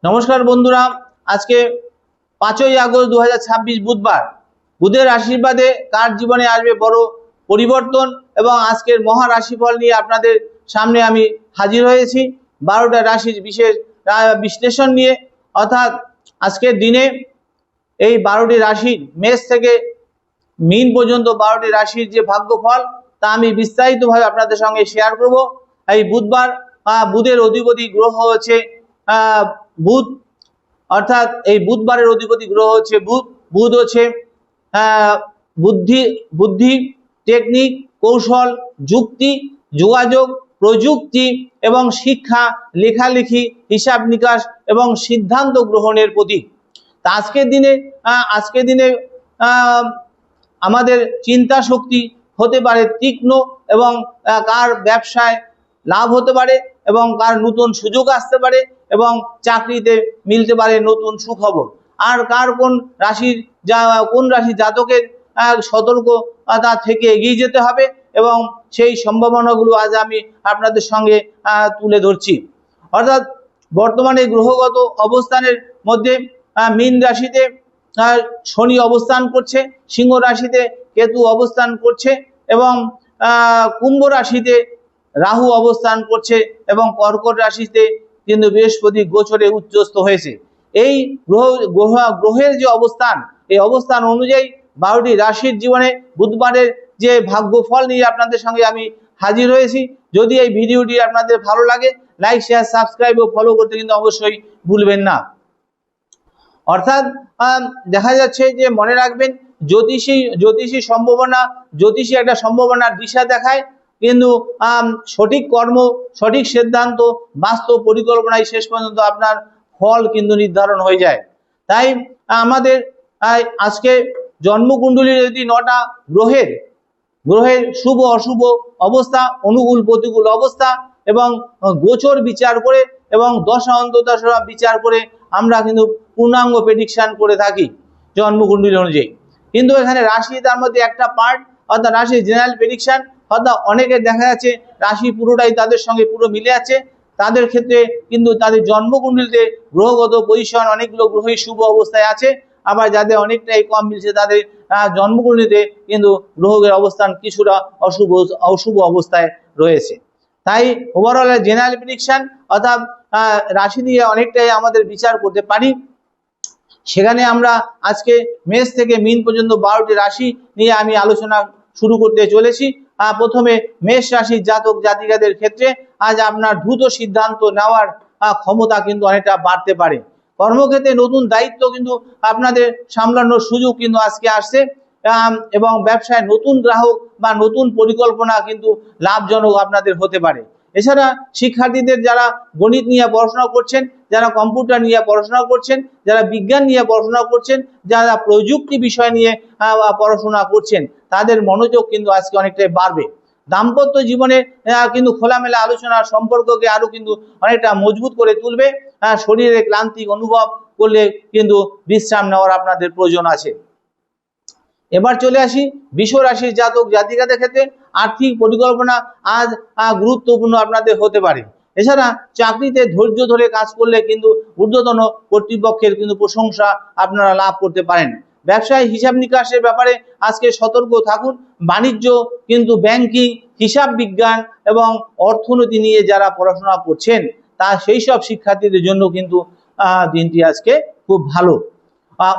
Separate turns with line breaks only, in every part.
নমস্কার বন্ধুরা, আজকে 5ই আগস্ট 2026 বুধবার। বুধের আশীর্বাদে কার জীবনে আসবে বড় পরিবর্তন এবং আজকের মহা রাশিফল নিয়ে আপনাদের সামনে আমি হাজির হয়েছি 12টা রাশির বিশেষ বিশ্লেষণ নিয়ে। অর্থাৎ আজকের দিনে এই 12টি রাশির মেষ থেকে মীন পর্যন্ত 12টি রাশির যে ভাগ্যফল তা আমি বিস্তারিতভাবে আপনাদের সঙ্গে শেয়ার করব। এই বুধবার বুধের অধিপতি গ্রহ হচ্ছে বুধ, অর্থাৎ এই বুধবারের অধিপতি গ্রহ হচ্ছে বুধ। বুধ হচ্ছে বুদ্ধি, টেকনিক, কৌশল, যুক্তি, যোগাযোগ, প্রযুক্তি এবং শিক্ষা, লেখালেখি, হিসাব নিকাশ এবং সিদ্ধান্ত গ্রহণের প্রতীক। তা আজকের দিনে আমাদের চিন্তা শক্তি হতে পারে তীক্ষ্ণ এবং কার ব্যবসায় লাভ হতে পারে এবং কার নতুন সুযোগ আসতে পারে এবং চাকরিতে মিলতে পারে নতুন সুখবর। আর কার কোন রাশির জাতকের সতর্কতা থেকে এগিয়ে যেতে হবে এবং সেই সম্ভাবনাগুলো আজ আমি আপনাদের সঙ্গে তুলে ধরছি। অর্থাৎ বর্তমানে গ্রহগত অবস্থানের মধ্যে মীন রাশিতে শনি অবস্থান করছে, সিংহ রাশিতে কেতু অবস্থান করছে এবং কুম্ভ রাশিতে রাহু অবস্থান করছে এবং কর্কট রাশিতে কিন্তু বৃহস্পতি গোচরে উচ্চস্থ হয়েছে। এই গ্রহের যে অবস্থান, এই অবস্থান অনুযায়ী 12টি রাশির জীবনে বুধবারের যে ভাগ্যফল নিয়ে আপনাদের সঙ্গে আমি হাজির হয়েছি। যদি এই ভিডিওটি আপনাদের ভালো লাগে, লাইক, শেয়ার, সাবস্ক্রাইব ও ফলো করতে কিন্তু অবশ্যই ভুলবেন না। অর্থাৎ দেখা যাচ্ছে যে মনে রাখবেন, জ্যোতিষী একটা সম্ভাবনার দিশা দেখায়, কিন্তু সঠিক কর্ম, সঠিক সিদ্ধান্ত, বাস্তব পরিকল্পনায় শেষ পর্যন্ত আপনার ফল কিন্তু নির্ধারণ হয়ে যায়। তাই আমাদের আজকে জন্মকুণ্ডলীর যদি 9টা গ্রহের শুভ অশুভ অবস্থা, অনুকূল প্রতিকূল অবস্থা এবং গোচর বিচার করে এবং দশা অন্তর্দশা বিচার করে আমরা কিন্তু পূর্ণাঙ্গ প্রেডিকশন করে থাকি জন্মকুণ্ডলী অনুযায়ী। কিন্তু এখানে রাশি তার মধ্যে একটা পার্ট, অর্থাৎ রাশি জেনারেল প্রেডিকশন। অর্থাৎ অনেকের দেখা যাচ্ছে রাশি পুরোটাই তাদের সঙ্গে পুরো মিলে আছে, তাদের ক্ষেত্রে কিন্তু তাদের জন্মকুণ্ডলীতে গ্রহগত পজিশন অনেকগুলো গ্রহই শুভ অবস্থায় আছে, আবার যাদের অনেকটাই কম মিলছে তাদের জন্মকুণ্ডলীতে কিন্তু গ্রহের অবস্থান কিছুটা অশুভ অবস্থায় রয়েছে। তাই ওভারঅল জেনারেল প্রেডিকশন অর্থাৎ রাশি দিয়ে অনেকটাই আমাদের বিচার করতে পারি। সেখানে আমরা আজকে মেষ থেকে মীন পর্যন্ত 12টি রাশি নিয়ে আমি আলোচনা শুরু করতে চলেছি। প্রথমে মেষ রাশির জাতক জাতিকাদের ক্ষেত্রে আজ আপনার দ্রুত সিদ্ধান্ত নেওয়ার ক্ষমতা কিন্তু অনেকটা বাড়তে পারে। কর্মক্ষেত্রে নতুন দায়িত্ব কিন্তু আপনাদের সামলানোর সুযোগ কিন্তু আজকে আসছে এবং ব্যবসায় নতুন গ্রাহক বা নতুন পরিকল্পনা কিন্তু লাভজনক আপনাদের হতে পারে। এছাড়া শিক্ষার্থীদের যারা গণিত নিয়ে পড়াশোনা করছেন, যারা কম্পিউটার নিয়ে পড়াশোনা করছেন, যারা বিজ্ঞান নিয়ে পড়াশোনা করছেন, যারা প্রযুক্তি বিষয় নিয়ে পড়াশোনা করছেন, তাদের মনোযোগ কিন্তু আজকে অনেকটাই বাড়বে। দাম্পত্য জীবনে কিন্তু খোলামেলা আলোচনা সম্পর্ককে আরো কিন্তু অনেকটা মজবুত করে তুলবে। শরীরে ক্লান্তি অনুভব করলে কিন্তু বিশ্রাম নেওয়ার আপনাদের প্রয়োজন আছে। এবার চলে আসি বৃষ রাশির জাতক জাতিকাদের ক্ষেত্রে আর্থিক পরিকল্পনা আজ গুরুত্বপূর্ণ আপনাদের হতে পারে। এছাড়া চাকরিতে ধৈর্য ধরে কাজ করলে কিন্তু ঊর্ধ্বতন কর্তৃপক্ষের কিন্তু প্রশংসা আপনারা লাভ করতে পারেন। ব্যবসায় হিসাব নিকাশের ব্যাপারে আজকে সতর্ক থাকুন। বাণিজ্য কিন্তু ব্যাংকিং, হিসাব বিজ্ঞান এবং অর্থনীতি নিয়ে যারা পড়াশোনা করছেন তা সেই সব শিক্ষার্থীদের জন্য কিন্তু দিনটি আজকে খুব ভালো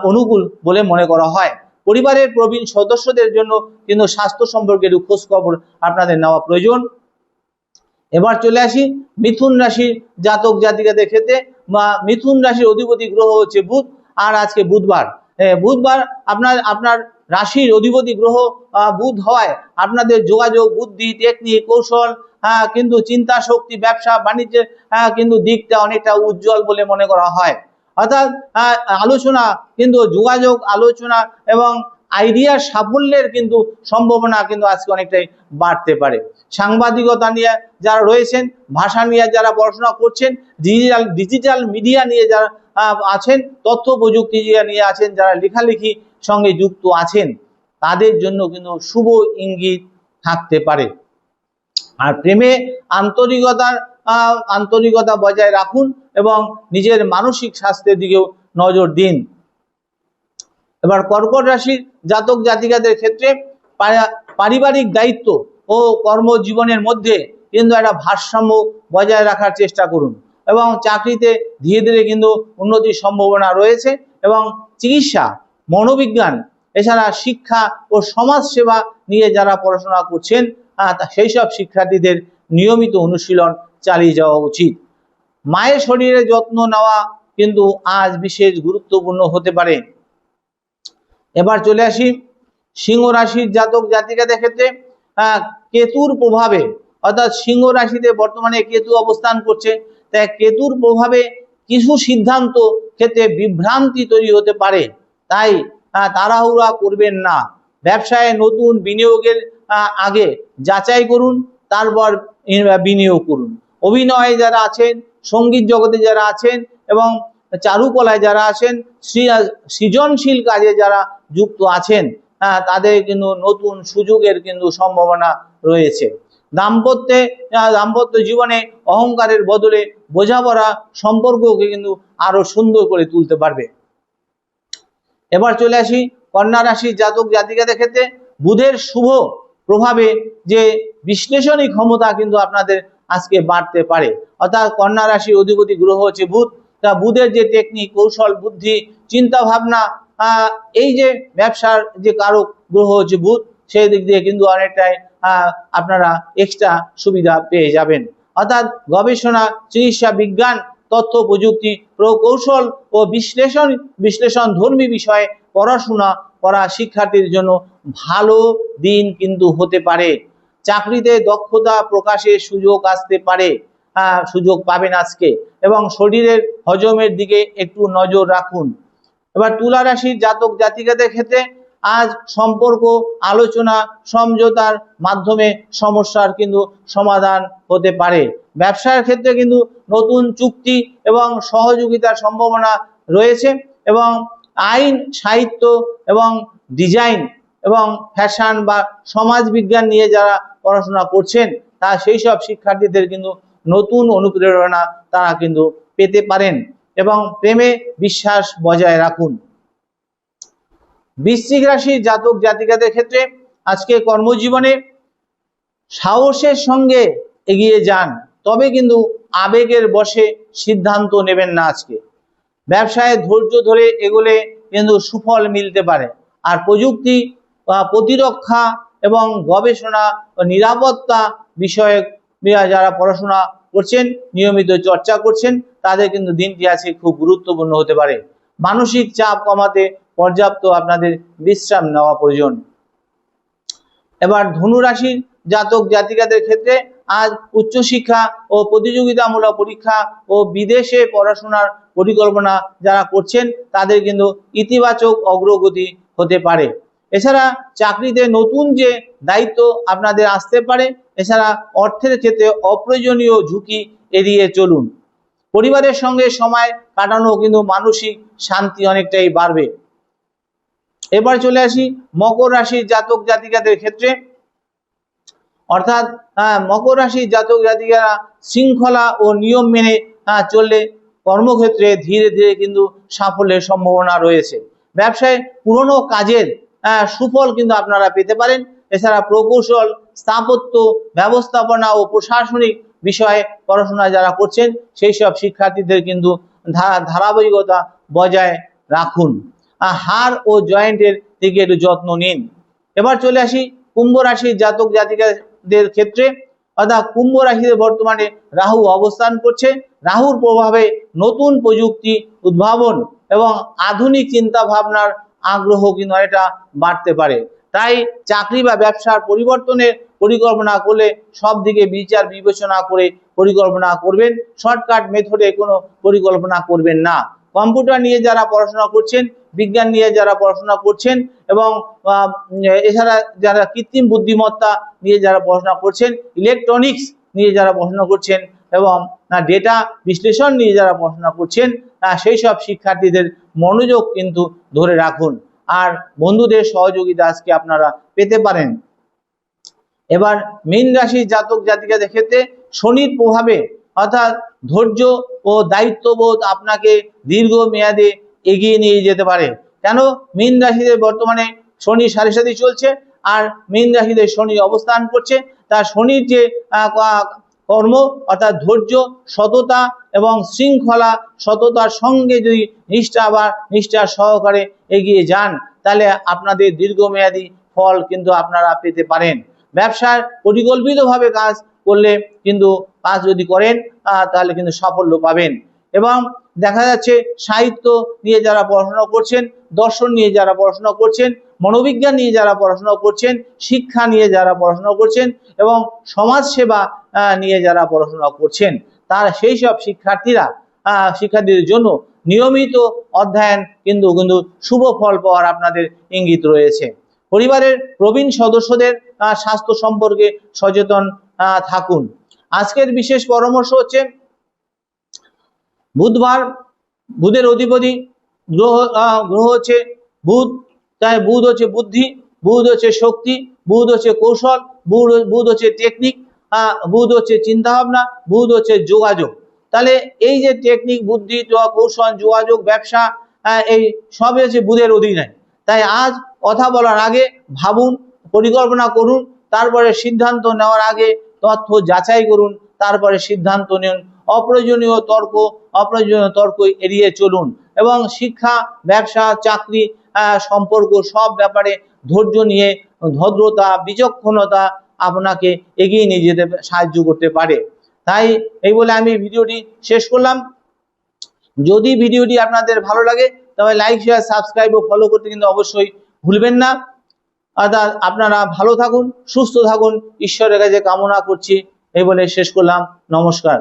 অনুকূল বলে মনে করা হয়। পরিবারের প্রবীণ সদস্যদের জন্য কিন্তু স্বাস্থ্য সম্পর্কে খোঁজ খবর আপনাদের নেওয়া প্রয়োজন। এবার চলে আসি মিথুন রাশির জাতক জাতিকাদের ক্ষেত্রে। মিথুন রাশির অধিপতি গ্রহ হচ্ছে বুধ। আর আজকে বুধবার আপনার রাশির অধিপতি গ্রহ বুধ হওয়ায় আপনাদের যোগাযোগ, বুদ্ধি, টেকনিক, কৌশল কিন্তু চিন্তা শক্তি, ব্যবসা বাণিজ্যের কিন্তু দিকটা অনেকটা উজ্জ্বল বলে মনে করা হয়। অর্থাৎ আলোচনা কিন্তু যোগাযোগ, আলোচনা এবং আইডিয়ার সাফল্যের কিন্তু সম্ভাবনা কিন্তু আজকে অনেকটাই বাড়তে পারে। সাংবাদিকতা নিয়ে যারা রয়েছেন, ভাষা নিয়ে যারা পড়াশোনা করছেন, ডিজিটাল মিডিয়া নিয়ে যারা আছেন, তথ্য প্রযুক্তি নিয়ে আছেন, যারা লেখালেখি সঙ্গে যুক্ত আছেন, তাদের জন্য কিন্তু শুভ ইঙ্গিত থাকতে পারে। আর প্রেমে আন্তরিকতার আন্তরিকতা বজায় রাখুন এবং নিজের মানসিক স্বাস্থ্যের দিকেও নজর দিন। এবার কর্কট রাশির জাতক জাতিকাদের ক্ষেত্রে পারিবারিক দায়িত্ব ও কর্মজীবনের মধ্যে কিন্তু একটা ভারসাম্য বজায় রাখার চেষ্টা করুন এবং চাকরিতে ধীরে ধীরে কিন্তু উন্নতির সম্ভাবনা রয়েছে এবং চিকিৎসা, মনোবিজ্ঞান, এছাড়া শিক্ষা ও সমাজ সেবা নিয়ে যারা পড়াশোনা করছেন সেই সব শিক্ষার্থীদের নিয়মিত অনুশীলন চালিয়ে যাওয়া উচিত। মায়ের শরীরে যত্ন নেওয়া কিন্তু আজ বিশেষ গুরুত্বপূর্ণ হতে পারে। এবার চলে আসি সিংহ রাশির জাতক জাতিকাদের ক্ষেত্রে কেতুর প্রভাবে, অর্থাৎ সিংহ রাশিতে বর্তমানে কেতু অবস্থান করছে, তাই কেতুর প্রভাবে কিছু সিদ্ধান্ত ক্ষেত্রে বিভ্রান্তি তৈরি হতে পারে, তাই তাড়াহুড়া করবেন না। ব্যবসায় নতুন বিনিয়োগের আগে যাচাই করুন, তারপর বিনিয়োগ করুন। অভিনয়ে যারা আছেন, সঙ্গীত জগতে যারা আছেন এবং চারুকলায় যারা আছেন, সৃজনশীল কাজে যারা যুক্ত আছেন তাদের কিন্তু নতুন সুযোগের কিন্তু সম্ভাবনা রয়েছে। দাম্পত্য জীবনে অহংকারের বদলে বোঝাপড়া সম্পর্ককে কিন্তু আরো সুন্দর করে তুলতে পারবে। এবার চলে আসি কন্যা রাশির জাতক জাতিকাদের ক্ষেত্রে বুধের শুভ প্রভাবে যে বিশ্লেষণী ক্ষমতা কিন্তু আপনাদের আজকে বাড়তে পারে, অর্থাৎ কন্যা রাশির অধিপতি গ্রহ হচ্ছে বুধ। তা বুধের যে টেকনিক, কৌশল, বুদ্ধি, চিন্তা ভাবনা, এই যে ব্যবসার যে কারক গ্রহ হচ্ছে বুধ, সেই দিক দিয়ে কিন্তু অনেকটাই আপনারা এক্সট্রা সুবিধা পেয়ে যাবেন। অর্থাৎ গবেষণা, চিকিৎসা বিজ্ঞান, তথ্য প্রযুক্তি, প্রকৌশল ও বিশ্লেষণ ধর্মী বিষয়ে পড়াশোনা করা শিক্ষার্থীর জন্য ভালো দিন কিন্তু হতে পারে। চাকরিতে দক্ষতা প্রকাশের সুযোগ আসতে পারে, সুযোগ পাবেন আজকে, এবং শরীরের হজমের দিকে একটু নজর রাখুন। এবার তুলা রাশির জাতক জাতিকাদের ক্ষেত্রে আজ সম্পর্ক, আলোচনা, সমঝোতার মাধ্যমে সমস্যার কিন্তু সমাধান হতে পারে। ব্যবসার ক্ষেত্রে কিন্তু নতুন চুক্তি এবং সহযোগিতার সম্ভাবনা রয়েছে এবং আইন, সাহিত্য এবং ডিজাইন এবং ফ্যাশন বা সমাজ বিজ্ঞান নিয়ে যারা পড়াশোনা করছেন সেই সব শিক্ষার্থীদের কিন্তু নতুন অনুপ্রেরণা তারা কিন্তু পেতে পারেন এবং প্রেমে বিশ্বাস বজায় রাখুন। বৃশ্চিক রাশির জাতক জাতিকাদের ক্ষেত্রে আজকে কর্মজীবনে সাহসের সঙ্গে এগিয়ে যান, তবে কিন্তু আবেগের বশে সিদ্ধান্ত নেবেন না। আজকে ব্যবসায় ধৈর্য ধরে এগোলে কিন্তু সুফল মিলতে পারে। আর প্রযুক্তি, প্রতিরক্ষা এবং গবেষণা ও নিরাপত্তা বিষয়ক যারা পড়াশোনা করছেন, নিয়মিত চর্চা করছেন, তাদের কিন্তু দিনটি আজকে খুব গুরুত্বপূর্ণ হতে পারে। মানসিক চাপ কমাতে পর্যাপ্ত আপনাদের বিশ্রাম নেওয়া প্রয়োজন। এবার ধনু রাশির জাতক জাতিকাদের ক্ষেত্রে আজ উচ্চশিক্ষা ও প্রতিযোগিতামূলক পরীক্ষা ও বিদেশে পড়াশোনার পরিকল্পনা যারা করছেন তাদের কিন্তু ইতিবাচক অগ্রগতি হতে পারে। এছাড়া চাকরিতে নতুন যে দায়িত্ব আপনাদের আসতে পারে, এছাড়া অর্থের ক্ষেত্রে অপ্রয়োজনীয় ঝুঁকি এড়িয়ে চলুন। পরিবারের সঙ্গে সময় কাটানো কিন্তু মানসিক শান্তি অনেকটাই বাড়বে। এবার চলে আসি মকর রাশির জাতক জাতিকাদের ক্ষেত্রে, অর্থাৎ মকর রাশির জাতক জাতিকারা শৃঙ্খলা ও নিয়ম মেনে চললে কর্মক্ষেত্রে ধীরে ধীরে কিন্তু সাফল্যের সম্ভাবনা রয়েছে। ব্যবসায় পুরনো কাজের সুফল কিন্তু আপনারা পেতে পারেন। এছাড়া প্রকৌশল, স্থাপত্য, ব্যবস্থাপনা ও প্রশাসনিক বিষয়ে পড়াশোনা যারা করছেন সেই সব শিক্ষার্থীদের কিন্তু ধারাবাহিকতা বজায় রাখুন। হাড় ও জয়েন্টের দিকে একটু যত্ন নিন। এবার চলে আসি কুম্ভ রাশির জাতক জাতিকাদের ক্ষেত্রে, অর্থাৎ কুম্ভ রাশিতে বর্তমানে রাহু অবস্থান করছে। রাহুর প্রভাবে নতুন প্রযুক্তি, উদ্ভাবন এবং আধুনিক চিন্তা ভাবনার আগ্রহ কিন্তু এটা বাড়তে পারে। তাই চাকরি বা ব্যবসার পরিবর্তনের পরিকল্পনা করলে সব দিকে বিচার বিবেচনা করে পরিকল্পনা করবেন। শর্টকাট মেথডে কোনো পরিকল্পনা করবেন না। কম্পিউটার নিয়ে যারা পড়াশোনা করছেন, বিজ্ঞান নিয়ে যারা পড়াশোনা করছেন এবং এছাড়া যারা কৃত্রিম বুদ্ধিমত্তা নিয়ে যারা পড়াশোনা করছেন, ইলেকট্রনিক্স নিয়ে যারা পড়াশোনা করছেন এবং ডেটা বিশ্লেষণ নিয়ে যারা পড়াশোনা করছেন সেই সব শিক্ষার্থীদের মনোযোগ কিন্তু ধরে রাখুন। আর বন্ধুদের সহযোগিতা আজকে আপনারা পেতে পারেন। এবার মীন রাশির জাতক জাতিকাদের ক্ষেত্রে শনির প্রভাবে, অর্থাৎ ধৈর্য ও দায়িত্ববোধ আপনাকে দীর্ঘমেয়াদে এগিয়ে নিয়ে যেতে পারে। কেন? মীন রাশিতে বর্তমানে শনি সাড়ে সাথে চলছে, আর মীন রাশিতে শনি অবস্থান করছে। তার শনির যে কর্ম অর্থাৎ ধৈর্য, সততা এবং শৃঙ্খলা, সততার সঙ্গে যদি নিষ্ঠার সহকারে এগিয়ে যান, তাহলে আপনাদের দীর্ঘমেয়াদী ফল কিন্তু আপনারা পেতে পারেন। ব্যবসায় পরিকল্পিতভাবে কাজ করলে কিন্তু কাজ যদি করেন তাহলে কিন্তু সাফল্য পাবেন। এবং দেখা যাচ্ছে সাহিত্য নিয়ে যারা পড়াশোনা করছেন, দর্শন নিয়ে যারা পড়াশোনা করছেন, মনোবিজ্ঞান নিয়ে যারা পড়াশোনা করছেন, শিক্ষা নিয়ে যারা পড়াশোনা করছেন এবং সমাজসেবা নিয়ে যারা পড়াশোনা করছেন, তার সেই সব শিক্ষার্থীদের জন্য নিয়মিত অধ্যয়ন কিন্তু শুভ ফল পাওয়ার আপনাদের ইঙ্গিত রয়েছে। পরিবারের প্রবীণ সদস্যদের স্বাস্থ্য সম্পর্কে সচেতন থাকুন। আজকের বিশেষ পরামর্শ হচ্ছে বুধবার, বুধের অধিপতি গ্রহ হচ্ছে বুধ। তাই বুধ হচ্ছে বুদ্ধি, বুধ হচ্ছে শক্তি, বুধ হচ্ছে কৌশল, বুধ হচ্ছে টেকনিক, বুধ হচ্ছে চিন্তা ভাবনা, বুধ হচ্ছে যোগাযোগ। তাহলে এই যে টেকনিক, বুদ্ধি, কৌশল, যোগাযোগ, ব্যবসা, এই সবই হচ্ছে বুধের অধীনে। তাই আজ কথা বলার আগে ভাবুন, পরিকল্পনা করুন, তারপরে সিদ্ধান্ত নেওয়ার আগে তথ্য যাচাই করুন, তারপরে সিদ্ধান্ত নিন। অপ্রয়োজনীয় তর্ক এড়িয়ে চলুন এবং শিক্ষা, ব্যবসা, চাকরি, সম্পর্ক সব ব্যাপারে ধৈর্য নিয়ে ভদ্রতা, বিচক্ষণতা আপনাকে এগিয়ে নিয়ে যেতে সাহায্য করতে পারে। তাই এই বলে আমি ভিডিওটি শেষ করলাম। যদি ভিডিওটি আপনাদের ভালো লাগে তবে লাইক, শেয়ার, সাবস্ক্রাইব ও ফলো করতে কিন্তু অবশ্যই ভুলবেন না। অর্থাৎ আপনারা ভালো থাকুন, সুস্থ থাকুন, ঈশ্বরের কাছে কামনা করছি। এই বলে শেষ করলাম। নমস্কার।